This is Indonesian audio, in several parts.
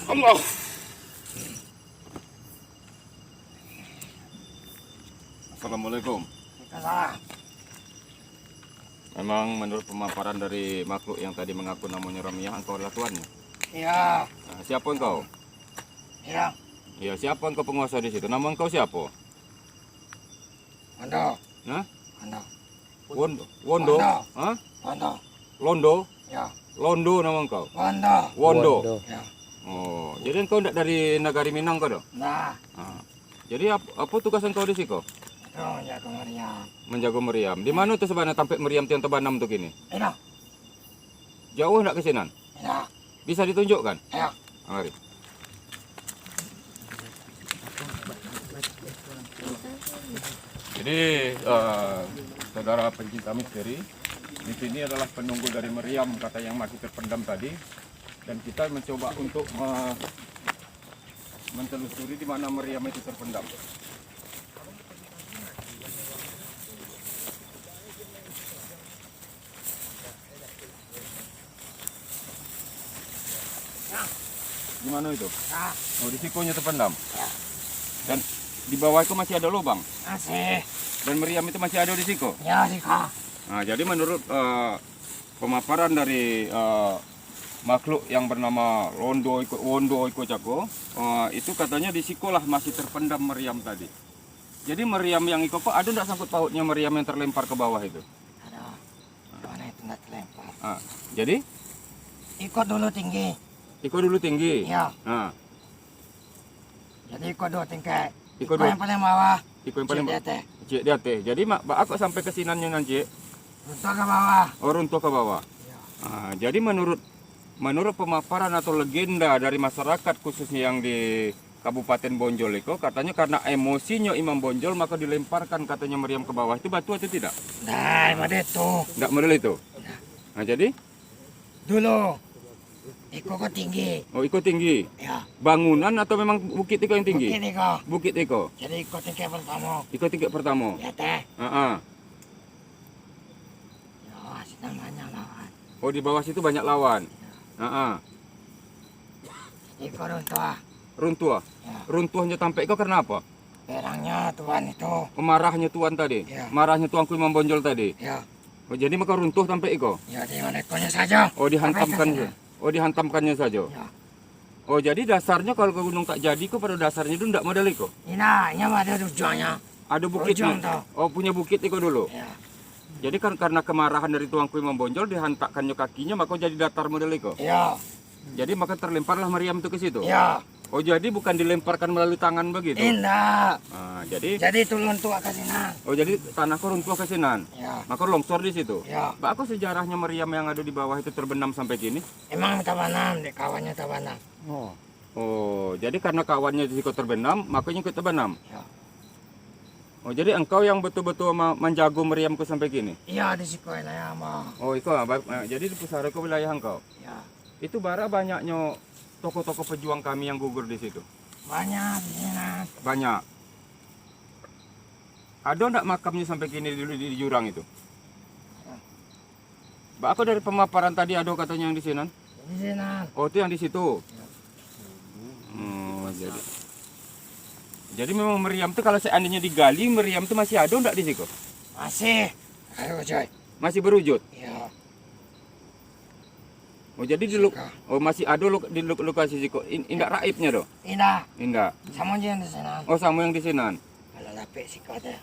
Allah. Assalamualaikum. Memang menurut pemaparan dari makhluk yang tadi mengaku namanya Ramiah, engkau adalah tuannya? Iya. Nah, siapa engkau? Iya. Ya, siapa engkau penguasa di situ? Nama engkau siapa? Wondo. Hah? Wondo. Wondo? Wondo? Wondo. Hah? Wondo. Londo? Ya. Londo nama engkau? Wondo. Wondo? Ya. Oh, jadi engkau tidak dari negari Minang kau dong? Nah, Ah. Jadi apa tugas engkau di situ? itu ya kemarian. Menjaga meriam. Di mana tuh sebenarnya tampik meriam yang terbanam tuh gini? Ini. Jauh enggak ke sini? Ya. Bisa ditunjukkan? Ya. Mari. Jadi saudara pencinta misteri, di sini adalah penunggu dari meriam kata yang masih terpendam tadi, dan kita mencoba untuk mentelusuri di mana meriam itu terpendam. Di mana itu? Ya. Oh, di sikonya terpendam. Ya. Dan di bawah itu masih ada lubang. Masih. Dan meriam itu masih ada di siko. Ya, Sika. Nah, jadi menurut pemaparan dari makhluk yang bernama Wondo Iko Cako, itu katanya di sikolah masih terpendam meriam tadi. Jadi meriam yang Iko kok ada nggak sangkut pautnya meriam yang terlempar ke bawah itu? Ada. Mana itu nggak terlempar. Jadi Ikut dulu tinggi. Iko dulu tinggi. Iya. Nah, Jadi ikut dulu tinggi. Ikut Ikut dulu. yang paling bawah. Iko yang paling Cik dia. Cik di atas. Jadi mak aku sampai ke sinannya nanti. Runtuh ke bawah. Oh, runtuh ke bawah. Ya. Jadi menurut pemaparan atau legenda dari masyarakat khususnya yang di Kabupaten Bonjol itu katanya karena emosinya Imam Bonjol maka dilemparkan katanya meriam ke bawah. Itu batu atau tidak? Nah, pada itu. Tidak model itu. Nah, jadi Dulu. Ikut ke tinggi. oh ikut tinggi. Ya. Bangunan atau memang bukit itu yang tinggi? Bukit Iko. Bukit itu. Jadi ikut tinggi pertama. Ikut tinggi pertama. Ya teh. Ya, sedang banyak lawan. Oh, di bawah situ banyak lawan. Ikut runtuh. Runtuh. Ya. Runtuhnya sampai itu karena apa? Perangnya tuan itu. Marahnya tuan tadi. Ya. Marahnya tuanku Imam Bonjol tadi. Ya. Oh, jadi maka runtuh sampai itu. Ya, di mana ikonnya saja. Oh, Sampai dihantamkan. ke sana. Oh, dihantamkannya saja. Ya. Oh, jadi dasarnya kalau ke gunung tak jadi kok pada dasarnya itu enggak model itu. Ini ada tujuannya. Ada Ujung bukitnya. toh. Oh, punya bukit itu dulu. Ya. Jadi kan karena kemarahan dari tuanku Imam Bonjol dihantakkannya kakinya maka jadi datar model itu. Ya. Jadi maka terlemparlah meriam itu ke situ. Ya. Oh, jadi bukan dilemparkan melalui tangan begitu. Indah. Jadi Jadi turun tua ke sini. oh jadi tanahku runtuh ke sinan. Ya. Maka longsor di situ. Ya. Mbak, aku sejarahnya meriam yang ada di bawah itu terbenam sampai gini. Emang tabanam, di kawannya tabanam. Oh, jadi karena kawannya di situ terbenam, makanya ikut terbenam. Ya. Oh, jadi engkau yang betul-betul menjago meriamku sampai gini. Iya di sekolah ya mah. Oh, itu jadi di pusara ke wilayah engkau. Ya. Itu bara banyaknya tokoh-tokoh pejuang kami yang gugur di situ. Banyak di sini. Banyak. Ada enggak makamnya sampai gini dulu di jurang itu? Mbak, aku dari pemaparan tadi ada katanya yang di sini. Di sini. Oh, itu yang di situ. Jadi memang meriam itu kalau seandainya digali, meriam itu masih ada enggak di situ? Masih. Ayo coy. Masih berwujud. Ya. Oh, jadi masih ada di lokasi situ. Indak raibnya doh. Indah. Indak. Sama aja yang di sini. Oh, sama yang di sini. Kalau lapik sih kau deh.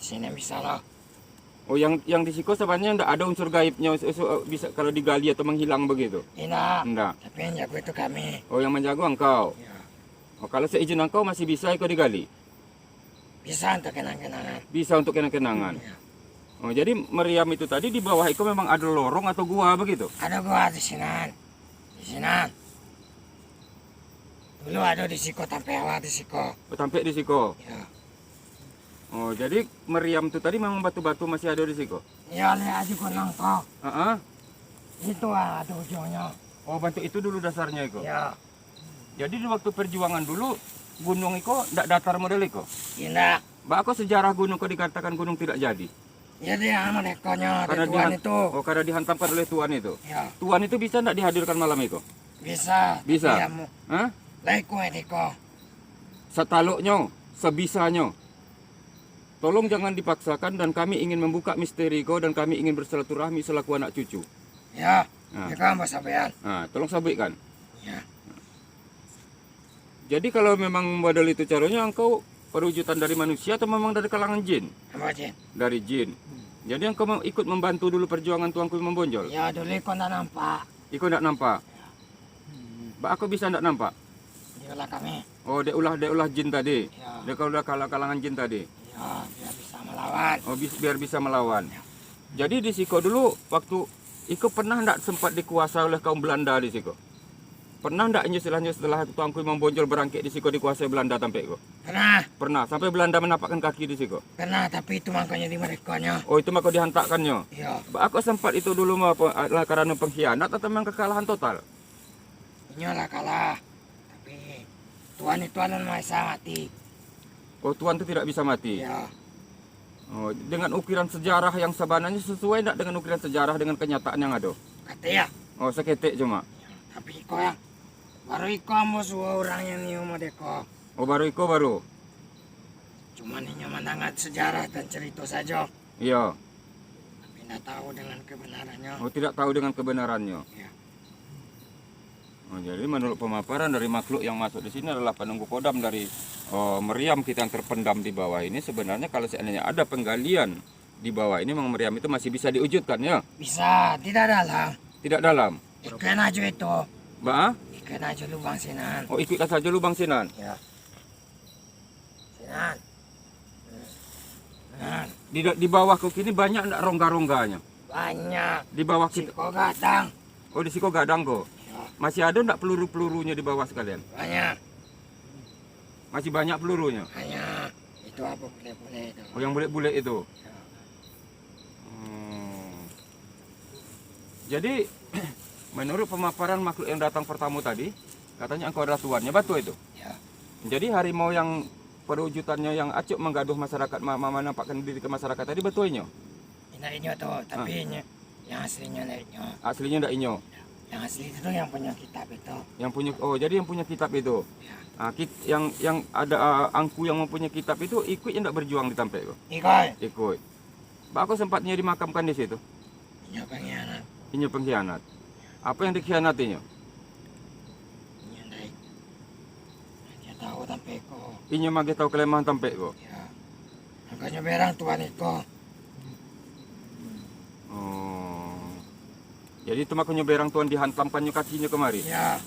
Sini bisa lah. Oh, yang di situ sebenarnya enggak ada unsur gaibnya bisa kalau digali atau menghilang begitu. Indah. Enggak. Tapi yang jago itu kami. Oh, yang menjago engkau. Ya. Oh, kalau seizin engkau masih bisa ikut digali. Bisa untuk kenang-kenangan. Bisa untuk kenang-kenangan. Ya. Oh, jadi meriam itu tadi di bawah itu memang ada lorong atau gua begitu? Ada gua di sini. Di sini. Dulu ada di Siko sampai awal di Siko. Oh, sampai di situ. Ya. Oh, jadi meriam itu tadi memang batu-batu masih ada di situ. Ya lihat aja gunung toh. Itu ada ujungnya. Oh, batu itu dulu dasarnya itu. Ya. Jadi di waktu perjuangan dulu gunung itu tidak datar model itu. Indah. Mbak, aku sejarah gunung kok dikatakan gunung tidak jadi. Ya dia merekonya Karena Tuhan dihan- itu. Oh, karena dihantamkan oleh Tuan itu. Ya, Tuan itu bisa nggak dihadirkan malam itu? bisa. Bisa? Tapi ya mu. Hah? Laiku ediko. Setaluknya, sebisanya. Tolong jangan dipaksakan dan kami ingin membuka misteri kau dan kami ingin bersilaturahmi selaku anak cucu. Ya, Nah. ya kan sampean. Nah, tolong sabitkan. Ya, Jadi kalau memang model itu caranya, engkau perwujudan dari manusia atau memang dari kalangan jin? apa Jin? Dari jin. Jadi engkau mau ikut membantu dulu perjuangan Tuanku Imam Bonjol? Ya dulu kau tak nampak. Ikut ndak nampak? Mbak aku bisa ndak nampak? Diulah kami. Oh, dia ulah jin tadi. Ya, Dia kalau udah kalangan jin tadi. ya biar bisa melawan. Oh, biar bisa melawan. Jadi di Siko dulu waktu Iko pernah ndak sempat dikuasai oleh kaum Belanda di Siko? Pernah ndak istilahnya setelah Tuanku Imam Bonjol berangkik di Siko dikuasai Belanda sampai Iko? Pernah, Pernah sampai Belanda menapakkan kaki di Siko. pernah tapi itu makanya di merekonya. Oh, itu maka dihantakkannya. Ya, Aku sempat itu dulu mau adalah karena pengkhianat atau memang kekalahan total? inyolah kalah. Tapi Tuhan itu anu Maha mati. Oh, Tuhan itu tidak bisa mati. Ya, Oh, dengan ukiran sejarah yang sebenarnya sesuai tidak dengan ukiran sejarah dengan kenyataan yang ada? kata ya. Oh, seketik cuma. Tapi kau yang baru kamu semua orang yang nyium deko. Oh, baru Iko baru. Cuman hanya menangat sejarah dan cerita saja. Iya. Tapi tidak tahu dengan kebenarannya. Oh, tidak tahu dengan kebenarannya. Ya. Oh, jadi menurut pemaparan dari makhluk yang masuk di sini adalah penunggu kodam dari meriam kita yang terpendam di bawah ini. Sebenarnya kalau seandainya ada penggalian di bawah ini, memang meriam itu masih bisa diwujudkan ya? Bisa, tidak dalam. Tidak dalam. Ikan aja itu. Mbak? Ikan aja lubang sinan. Oh, ikutlah saja lubang Sinan. Ya. Sinan. Sinan. Di bawah kok ini banyak enggak rongga-rongganya? Banyak. Di bawah kita. Siko gadang. Oh, di Siko gadang kok. Ya, Masih ada enggak peluru-pelurunya di bawah sekalian? banyak. Masih banyak pelurunya. Banyak. Itu apa boleh-boleh itu. Oh, yang bulet-bulet itu. Ya. Jadi menurut pemaparan makhluk yang datang pertama tadi, katanya engkau adalah tuannya, betul itu? Ya. Jadi harimau yang perwujudannya yang acuk menggaduh masyarakat, menampakkan diri ke masyarakat tadi betulnya? Ini tuh, tapi yang aslinya naiknya. Aslinya ndak inyo. Yang asli itu yang punya kitab itu. Yang punya, oh jadi yang punya kitab itu. Ya. Yang ada angku yang mempunyai kitab itu ikut ndak berjuang di Tampek kok? Ikut. Ikut. Mbak aku sempatnya dimakamkan di situ. Ini pengkhianat. Inyo pengkhianat. Apa yang dikhianatinya? Ini naik. Dia tahu sampai kok. Inyo mage tahu kelemahan Tampek kok. Ya. Makanya berang Tuhan itu. Oh. Jadi itu makanya berang Tuhan dihantamkannya kakinya kemari. Ya.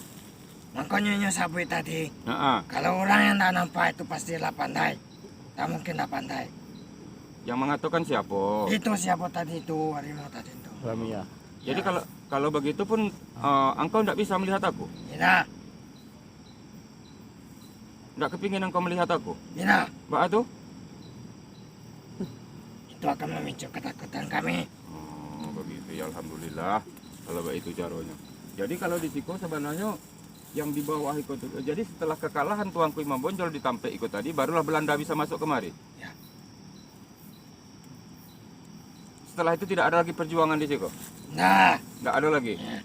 Makanya nyo sabu tadi. Heeh. Kalau orang yang tak nampak itu pasti lah pandai. Tak mungkin lah pandai. Yang mengatakan siapa? Itu siapa tadi itu, harimau tadi itu. Lamia. Jadi kalau begitu pun engkau tidak bisa melihat aku. Tidak, Tidak kepingin engkau melihat aku. tidak. Mbak itu? Itu akan memicu ketakutan kami. Oh, begitu ya, alhamdulillah. Kalau begitu caranya. Jadi kalau di Siko sebenarnya yang di bawah ikut. Jadi setelah kekalahan Tuanku Imam Bonjol di Tampek ikut tadi, barulah Belanda bisa masuk kemari. Ya. Setelah itu tidak ada lagi perjuangan di Siko. Nah, Tidak ada lagi. ya.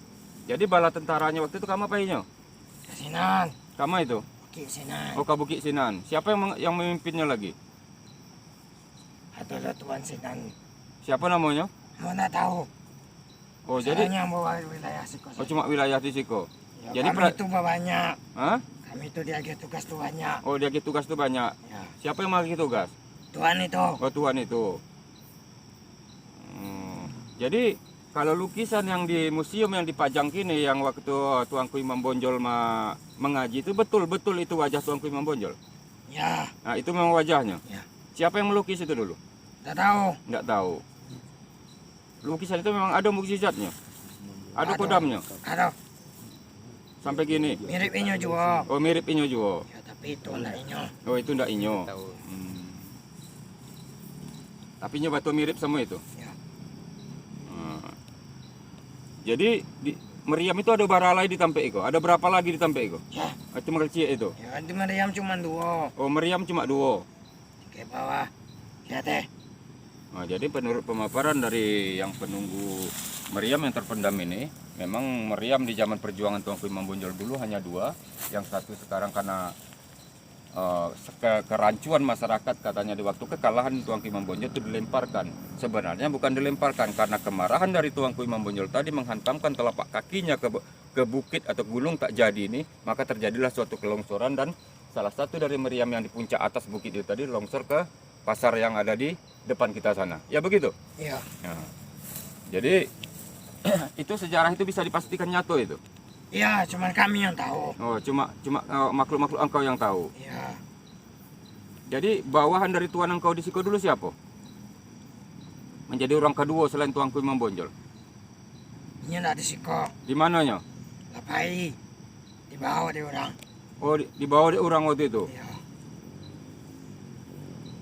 Jadi bala tentaranya waktu itu kamu apa ini? Kesinan, Kamu itu? Bukit Sinan. Oh, Kabukit Sinan. Siapa yang memimpinnya lagi? Adalah Tuan Sinan. Siapa namanya? Mau nak tahu? Oh, jadi Soalnya bawa wilayah Siko. oh cuma wilayah di Siko. Ya, jadi kami itu banyak. Hah? Kami itu diagih tugas tuannya. Oh, dia tugas itu banyak. Ya. Siapa yang bagi tugas? Tuan itu. Oh, Tuhan itu. Jadi kalau lukisan yang di museum yang dipajang kini yang waktu Tuanku Imam Bonjol mengaji itu betul-betul itu wajah Tuanku Imam Bonjol. Ya, Nah, itu memang wajahnya. Ya. Siapa yang melukis itu dulu? tak tahu. Enggak tahu. Lukisan itu memang ada mukjizatnya. Ada kodamnya. Ada Sampai gini. mirip inyo juga. Oh, mirip inyo juga. Ya, tapi itu enggak inyo. Oh, itu enggak inyo. Tahu. Tapi inyo batu mirip semua itu. Ya. Jadi di meriam itu ada baralai di Tampek itu. Ada berapa lagi di Tampek itu? Ya, Itu kecil itu. ya di meriam cuma dua. Oh, meriam cuma 2. Ke bawah. Ya teh. Nah, jadi menurut pemaparan dari yang penunggu meriam yang terpendam ini, memang meriam di zaman perjuangan Tuanku Imam Bonjol dulu hanya 2. Yang satu sekarang karena kerancuan masyarakat, katanya di waktu kekalahan Tuanku Imam Bonjol itu dilemparkan. Sebenarnya bukan dilemparkan, karena kemarahan dari Tuanku Imam Bonjol tadi menghantamkan telapak kakinya ke bukit atau gunung tak jadi ini, maka terjadilah suatu kelongsoran dan salah satu dari meriam yang di puncak atas bukit itu tadi longsor ke pasar yang ada di depan kita sana. Ya begitu? Iya. Nah, jadi itu sejarah itu bisa dipastikan nyata itu. Iya, cuman kami yang tahu. Oh, cuma makhluk-makhluk engkau yang tahu. Iya. Jadi bawahan dari tuan engkau di Siko dulu siapa? Menjadi orang kedua selain Tuanku Imam Bonjol. Ini ndak di siko. Di mananya? Lapai. Di bawah di orang. Oh, di bawah orang waktu itu. Iya.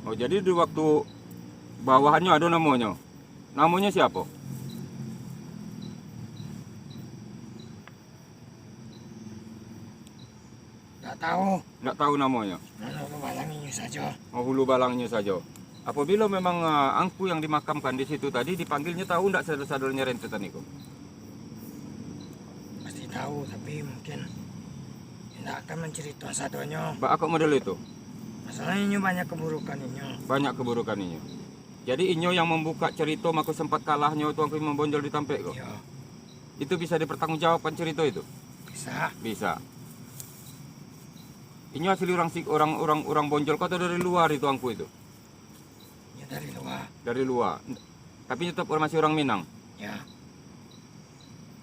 Oh, jadi di waktu bawahannya ada namanya. Namanya siapa? Ndak tahu. Nggak tahu namanya. Mana lu balanginya saja. Oh, hulu balangnya saja. Apabila memang angku yang dimakamkan di situ tadi dipanggilnya, tahu nggak sadar-sadarnya rentetan itu? Pasti tahu, tapi mungkin tidak akan menceritakan sadonya. Mbak aku model itu. Masalahnya ini banyak keburukan ini. Banyak keburukan inyo. Jadi inyo yang membuka cerita maka sempat kalahnya Tuanku Imam Bonjol di Tampek kok. Iya, Itu bisa dipertanggungjawabkan cerita itu? bisa. Bisa. Inyo asli orang Bonjol kok atau dari luar itu angku itu? Ini dari luar. Dari luar. Tapi tetap masih orang Minang. Ya,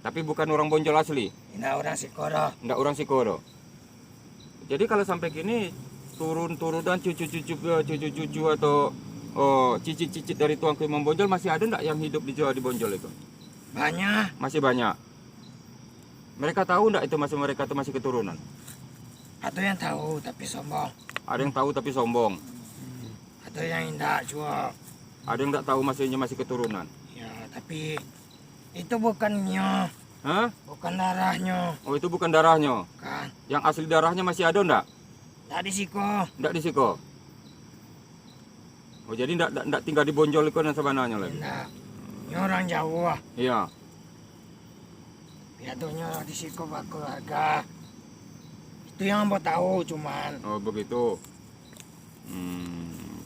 Tapi bukan orang Bonjol asli. ini orang Sikoro. Enggak orang Sikoro. Jadi kalau sampai gini turun-turunan cucu-cucu atau cicit-cicit dari Tuanku Imam Bonjol masih ada enggak yang hidup di Jawa di Bonjol itu? Banyak. Masih banyak. Mereka tahu enggak itu mereka itu masih keturunan? Atau yang tahu tapi sombong. Ada yang tahu tapi sombong. Atau yang tidak juga. Ada yang enggak tahu masih keturunan. Ya, tapi itu bukannya. Hah? Bukan darahnya. Oh, itu bukan darahnya. Kan. Yang asli darahnya masih ada enggak? Tidak di Siko. Enggak di Siko. Oh, jadi enggak tinggal di Bonjol itu dan sebenarnya lagi. Tidak. Ini orang Jawa. Iya. Piatunya di Siko pak keluarga. Itu yang mau tahu cuman. Oh, begitu.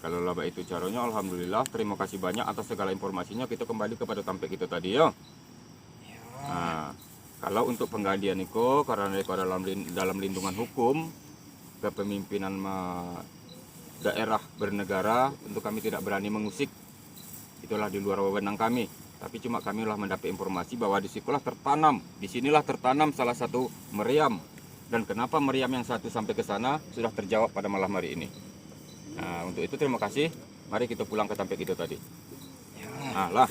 Kalau laba itu caranya, alhamdulillah. Terima kasih banyak atas segala informasinya. Kita kembali kepada Tampek itu tadi ya. Ya. Nah, kalau untuk penggantian itu karena dalam lindungan hukum kepemimpinan daerah bernegara, untuk kami tidak berani mengusik. Itulah di luar wewenang kami. Tapi cuma kami lah mendapat informasi bahwa di sinilah tertanam salah satu meriam. Dan kenapa meriam yang satu sampai ke sana sudah terjawab pada malam hari ini. Nah, untuk itu terima kasih. Mari kita pulang ke Tampek itu tadi. Ya. Nah, lah.